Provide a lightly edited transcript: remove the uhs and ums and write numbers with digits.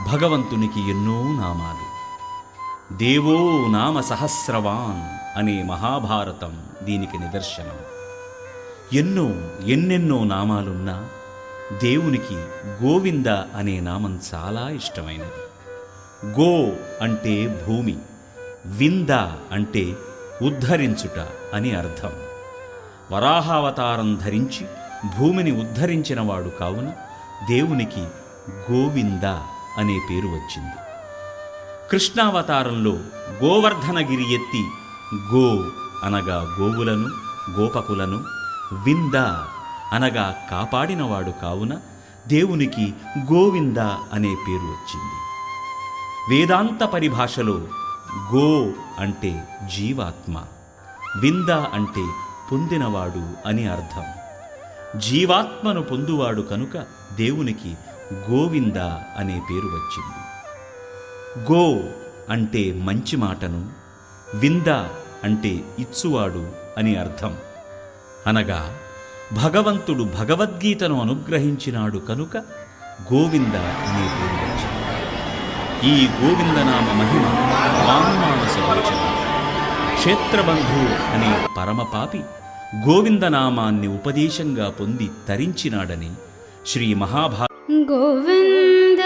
భగవంతునికి ఎన్నో నామాలు. దేవో నామ సహస్రవాన్ అనే మహాభారతం దీనికి నిదర్శనం. ఎన్నెన్నో నామాలున్నా దేవునికి గోవింద అనే నామం చాలా ఇష్టమైనది. గో అంటే భూమి, వింద అంటే ఉద్ధరించుట అని అర్థం. వరాహావతారం ధరించి భూమిని ఉద్ధరించినవాడు కావున దేవునికి గోవింద అనే పేరు వచ్చింది. కృష్ణావతారంలో గోవర్ధనగిరి ఎత్తి గో అనగా గోవులను, గోపకులను, వింద అనగా కాపాడినవాడు కావున దేవునికి గోవింద అనే పేరు వచ్చింది. వేదాంత పరిభాషలో గో అంటే జీవాత్మ, వింద అంటే పొందినవాడు అని అర్థం. జీవాత్మను పొందువాడు కనుక దేవునికి గోవింద అనే పేరు వచ్చింది. గో అంటే మంచి మాటను, వింద అంటే ఇచ్చువాడు అని అర్థం. అనగా భగవంతుడు భగవద్గీతను అనుగ్రహించినాడు కనుక గోవింద అనే పేరు వచ్చింది. ఈ గోవిందనామ మహిమ వాంగ్మానస గోచరం. క్షేత్రబంధు అనే పరమపాపి గోవిందనామాన్ని ఉపదేశంగా పొంది తరించినాడని శ్రీ మహాభారత గోవింద